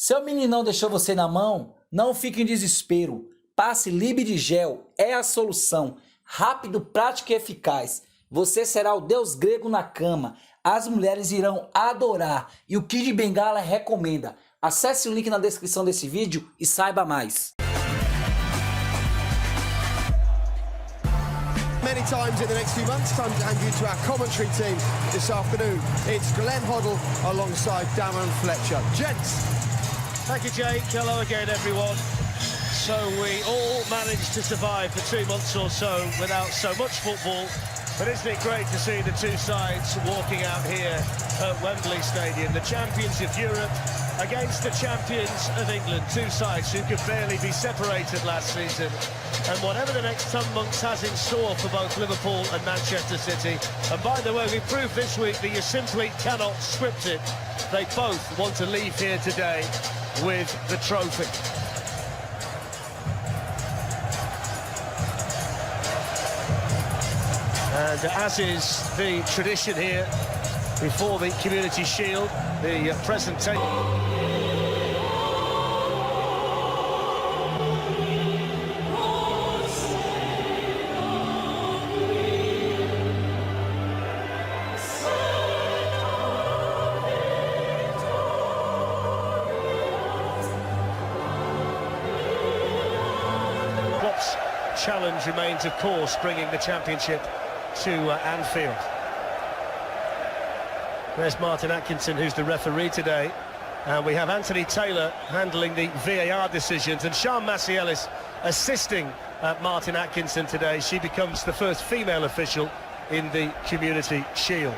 Seu meninão deixou você na mão? Não fique em desespero. Passe Libid Gel, é a solução. Rápido, prático e eficaz. Você será o deus grego na cama. As mulheres irão adorar. E o Kid Bengala recomenda. Acesse o link na descrição desse vídeo e saiba mais. Many times in the next few months. Time to hand you to our commentary team this afternoon. It's Glenn Hoddle alongside Damon Fletcher. Gents. Thank you, Jake. Hello again, everyone. So we all managed to survive for 2 months or so without so much football. But isn't it great to see the two sides walking out here at Wembley Stadium? The champions of Europe against the champions of England. Two sides who could barely be separated last season. And whatever the next 10 months has in store for both Liverpool and Manchester City. And by the way, we proved this week that you simply cannot script it. They both want to leave here today with the trophy. And as is the tradition here, before the Community Shield, the presentation. Klopp's challenge remains, of course, bringing the championship to Anfield. There's Martin Atkinson, who's the referee today. And we have Anthony Taylor handling the VAR decisions. And Sian Massey-Ellis assisting Martin Atkinson today. She becomes the first female official in the Community Shield.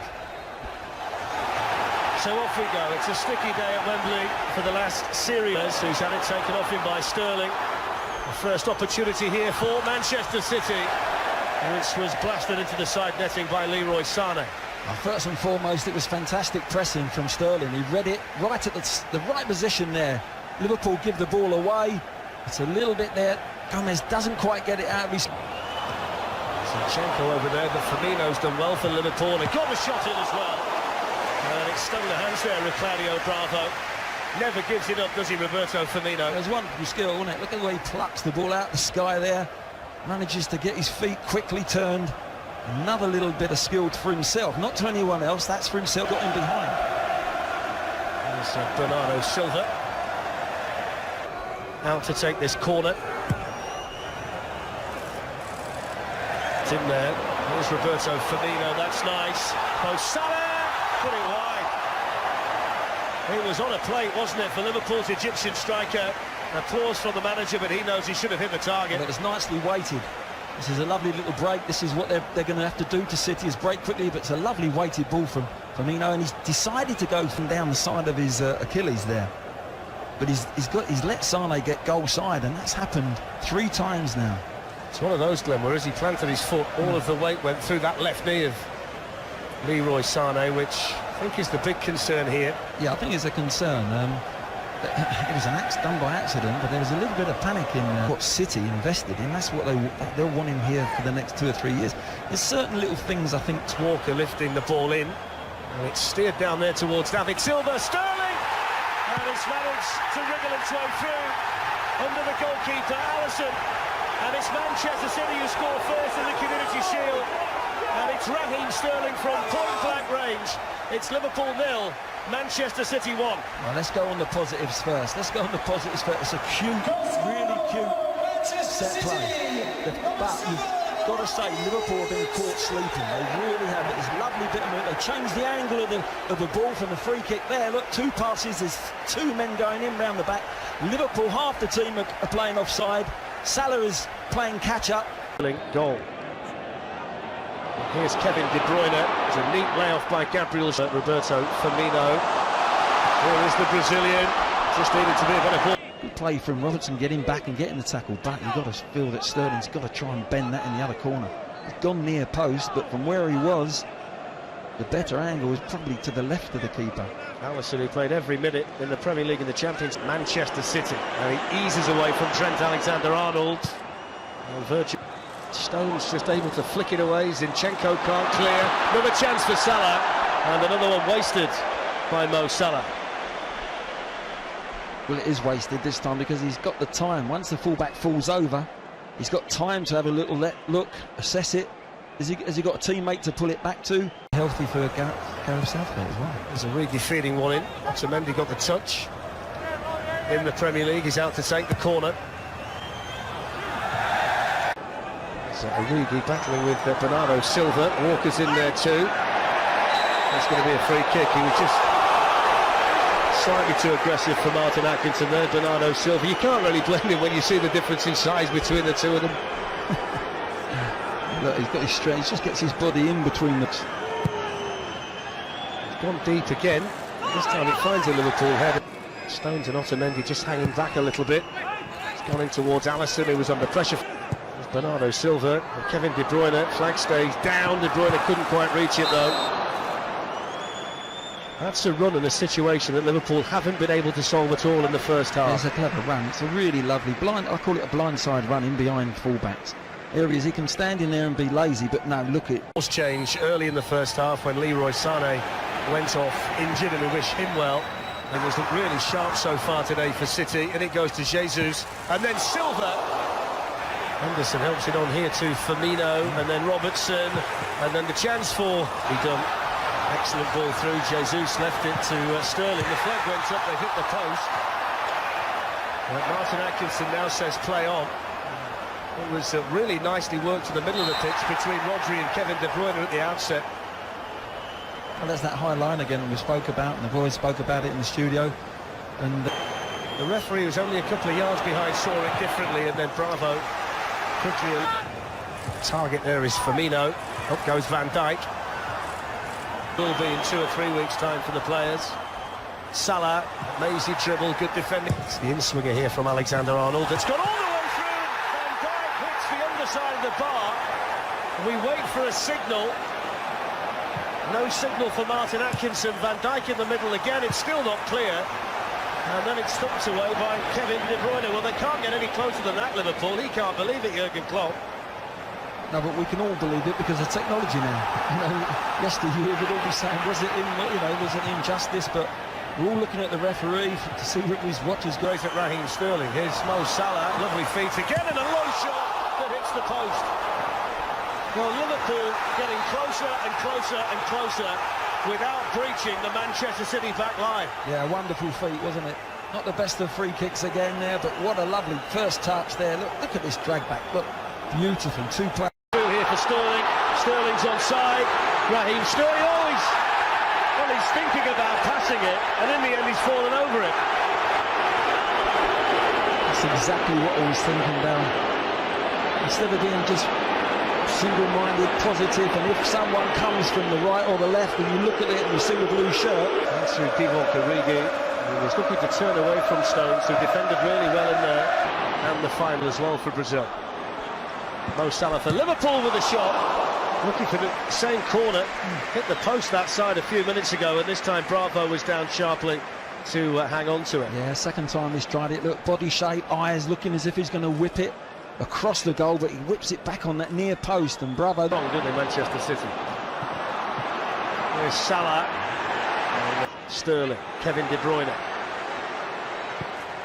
So off we go. It's a sticky day at Wembley for the last series. Who's had it taken off him by Sterling. The first opportunity here for Manchester City, which was blasted into the side netting by Leroy Sané. Well, first and foremost, it was fantastic pressing from Sterling. He read it right at the right position there. Liverpool give the ball away. It's a little bit there. Gomez doesn't quite get it out of his... Zinchenko over there, but Firmino's done well for Liverpool and got the shot in as well. And it's stung the hands there of Claudio Bravo. Never gives it up, does he, Roberto Firmino? There's wonderful skill, wasn't it? Look at the way he plucks the ball out of the sky there. Manages to get his feet quickly turned. Another little bit of skill for himself, not to anyone else. That's for himself, got him behind. There's Bernardo Silva out to take this corner. It's in there. Here's Roberto Firmino. That's nice. Mo Salah put it wide. It was on a plate, wasn't it, for Liverpool's Egyptian striker. Applause from the manager, but he knows he should have hit the target. But it was nicely weighted. This is a lovely little break. This is what they're going to have to do to City, is break quickly, but it's a lovely weighted ball from Firmino, and he's decided to go from down the side of his Achilles there. But he's let Sané get goal side, and that's happened 3 times now. It's one of those, Glenn, where as he planted his foot, all of the weight went through that left knee of Leroy Sané, which I think is the big concern here. Yeah, I think it's a concern. It was an act done by accident, but there was a little bit of panic in what City invested in. That's what they'll want him here for the next 2 or 3 years. There's certain little things, I think. Walker lifting the ball in, and it's steered down there towards David Silva. Sterling, and it's managed to wriggle its way through under the goalkeeper Alisson, and it's Manchester City who score first in the Community Shield, and it's Raheem Sterling from point-blank range. It's Liverpool 0. Manchester City 1. Well, let's go on the positives first. Let's go on the positives first. It's a cute, really cute set play. But you've got to say, Liverpool have been caught sleeping. They really have. It's a lovely bit of movement. They changed the angle of the ball from the free kick there. Look, 2 passes. There's 2 men going in round the back. Liverpool, half the team are playing offside. Salah is playing catch-up. Goal. Here's Kevin De Bruyne. It's a neat layoff by Gabriel. Roberto Firmino. Here is the Brazilian. Just needed to be a better ball. Good play from Robertson, getting back and getting the tackle back. You've got to feel that Sterling's got to try and bend that in the other corner. He's gone near post, but from where he was, the better angle was probably to the left of the keeper. Alisson, who played every minute in the Premier League and the Champions, Manchester City. And he eases away from Trent Alexander-Arnold. Virgil. Stones just able to flick it away. Zinchenko can't clear. Another chance for Salah, and another one wasted by Mo Salah. Well, it is wasted this time because he's got the time. Once the fullback falls over, he's got time to have a little look, assess it. Has he got a teammate to pull it back to? Healthy for Gareth Southgate as well. There's a really feeding one in. Otamendi got the touch. In the Premier League, he's out to take the corner. So Origi battling with Bernardo Silva. Walker's in there too. That's going to be a free kick. He was just slightly too aggressive for Martin Atkinson there, Bernardo Silva. You can't really blame him when you see the difference in size between the two of them. Look, he's got his strength, he just gets his body in between them. He's gone deep again. This time it finds a Liverpool header. Stones and Otamendi just hanging back a little bit. He's gone in towards Alisson, who was under pressure. There's Bernardo Silva and Kevin De Bruyne. Flag stays down. De Bruyne couldn't quite reach it though. That's a run and a situation that Liverpool haven't been able to solve at all in the first half. It's a clever run. It's a really lovely blind. I call it a blindside run in behind fullbacks. Areas he can stand in there and be lazy, but no, look at it. Was change early in the first half when Leroy Sané went off injured, and we wish him well. It was really sharp so far today for City, and it goes to Jesus, and then Silva. Henderson helps it on here to Firmino, and then Robertson, and then the chance for be done. Excellent ball through. Jesus left it to Sterling. The flag went up, they hit the post. Martin Atkinson now says play on. It was really nicely worked to the middle of the pitch between Rodri and Kevin De Bruyne at the outset. Well, there's that high line again we spoke about, and the boys spoke about it in the studio. And the referee was only a couple of yards behind, saw it differently, and then Bravo quickly. Target there is Firmino. Up goes Van Dijk. Will be in 2 or 3 weeks' time for the players. Salah, mazy dribble, good defending. It's the in-swinger here from Alexander-Arnold. It's gone all the way through. Van Dijk hits the underside of the bar. We wait for a signal. No signal for Martin Atkinson. Van Dijk in the middle again. It's still not clear. And then it's stopped away by Kevin De Bruyne. Well, they can't get any closer than that, Liverpool. He can't believe it, Jurgen Klopp. no, but we can all believe it because of technology now. You know, yesteryear we'd all be saying, was it injustice? But we're all looking at the referee to see what his watch is Great at Raheem Sterling. Here's Mo Salah. Lovely feet again, and a low shot that hits the post. Well, Liverpool getting closer and closer and closer without breaching the Manchester City back line. Yeah, wonderful feet, wasn't it? Not the best of free kicks again there, but what a lovely first touch there. Look at this drag back. Look, beautiful. 2 players. Through here for Sterling. Sterling's onside. Raheem Sterling always. Well, he's thinking about passing it, and in the end he's fallen over it. That's exactly what I was thinking, Darren. Instead of being just single-minded, positive, and if someone comes from the right or the left and you look at it and you see the blue shirt. That's through Divock Origi. He was looking to turn away from Stones, who defended really well in there, and the final as well for Brazil. Mo Salah for Liverpool with a shot, looking for the same corner, hit the post that side a few minutes ago, and this time Bravo was down sharply to hang on to it. Yeah, second time he's tried it. Look, body shape, eyes looking as if he's going to whip it across the goal, but he whips it back on that near post, and Bravo. Wrong, didn't they, Manchester City? There's Salah, Sterling, Kevin De Bruyne.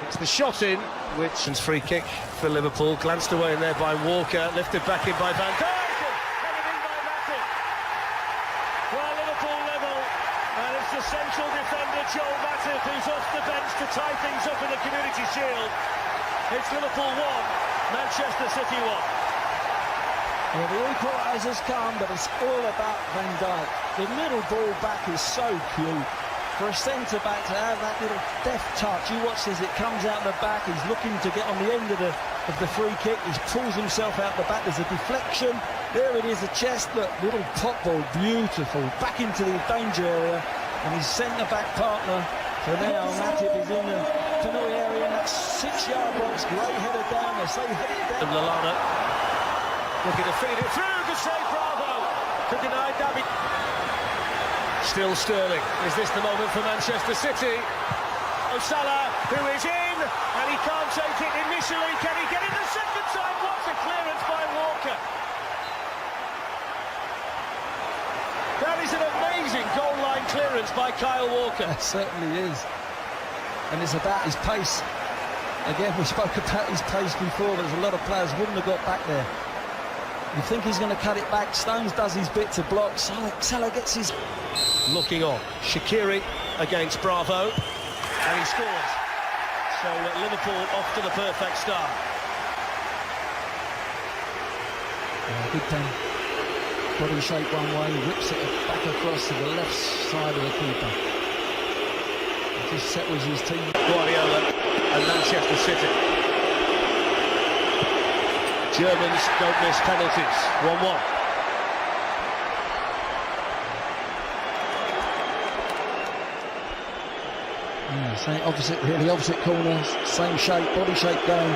It's the shot in, which is free kick for Liverpool, glanced away in there by Walker, lifted back in by Van Dijk, and headed in by Matip. Well, Liverpool level, and it's the central defender Joel Matip who's off the bench to tie things up in the Community Shield. It's Liverpool 1, Manchester City 1. Well, the equaliser's come, but it's all about Van Dijk. The middle ball back is so cute. For a centre-back to have that little deft touch, you watch as it comes out the back, he's looking to get on the end of the free kick, he pulls himself out the back, there's a deflection, there it is, a chest, look, little pop ball, beautiful, back into the danger area, and his centre-back partner, so now Matip is in the penalty area, and that's 6-yard box, great header down, they say head it down. And Lallana looking to feed it through, good save, Bravo, to deny Davi. Still Sterling. Is this the moment for Manchester City? Oh, Salah, who is in, and he can't take it initially. Can he get it the second time? What a clearance by Walker. That is an amazing goal line clearance by Kyle Walker. It certainly is. and it's about his pace. Again, we spoke about his pace before. There's a lot of players wouldn't have got back there. You think he's going to cut it back. Stones does his bit to block. Salah gets his... Looking on. Shaqiri against Bravo. And he scores. So Liverpool off to the perfect start. Good pen. Body shape one way, whips it back across to the left side of the keeper. It just settles his team. Guardiola and Manchester City. Germans don't miss penalties. 1-1. Same opposite, really opposite corner, same shape, body shape going.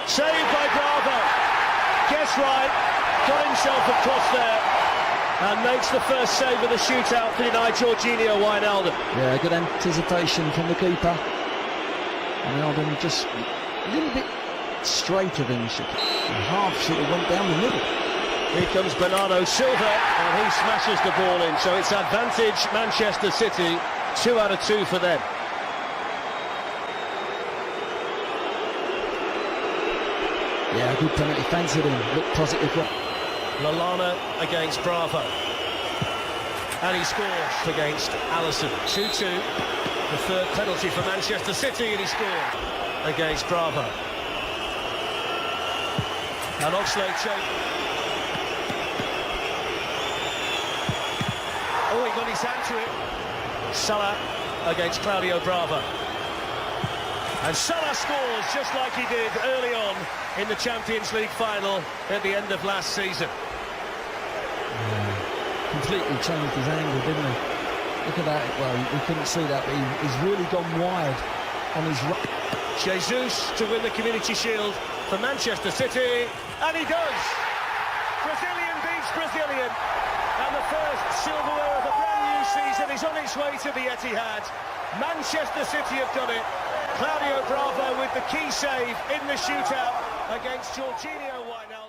Saved by Bravo. Guess right. Got himself across there. And makes the first save of the shootout for denied Jorginho Wijnaldum. Yeah, good anticipation from the keeper. Wijnaldum just a little bit straighter than half should have went down the middle. Here comes Bernardo Silva, and he smashes the ball in. So it's advantage Manchester City, 2 out of 2 for them. Yeah, good penalty, fancied him, looked positive. Lallana against Bravo. And he scores against Alisson. 2-2. The third penalty for Manchester City, and he scored against Bravo. And Oxlade-Chamberlain. Oh, he got his hand to it. Salah against Claudio Bravo. And Salah scores just like he did early on in the Champions League final at the end of last season. Completely changed his angle, didn't he? Look at that. Well, we couldn't see that, but he's really gone wide on his right. Jesus to win the Community Shield for Manchester City, and he does! Brazilian beats Brazilian, and the first silverware of a brand new season is on its way to the Etihad. Manchester City have done it. Claudio Bravo with the key save in the shootout against Jorginho Wijnaldum.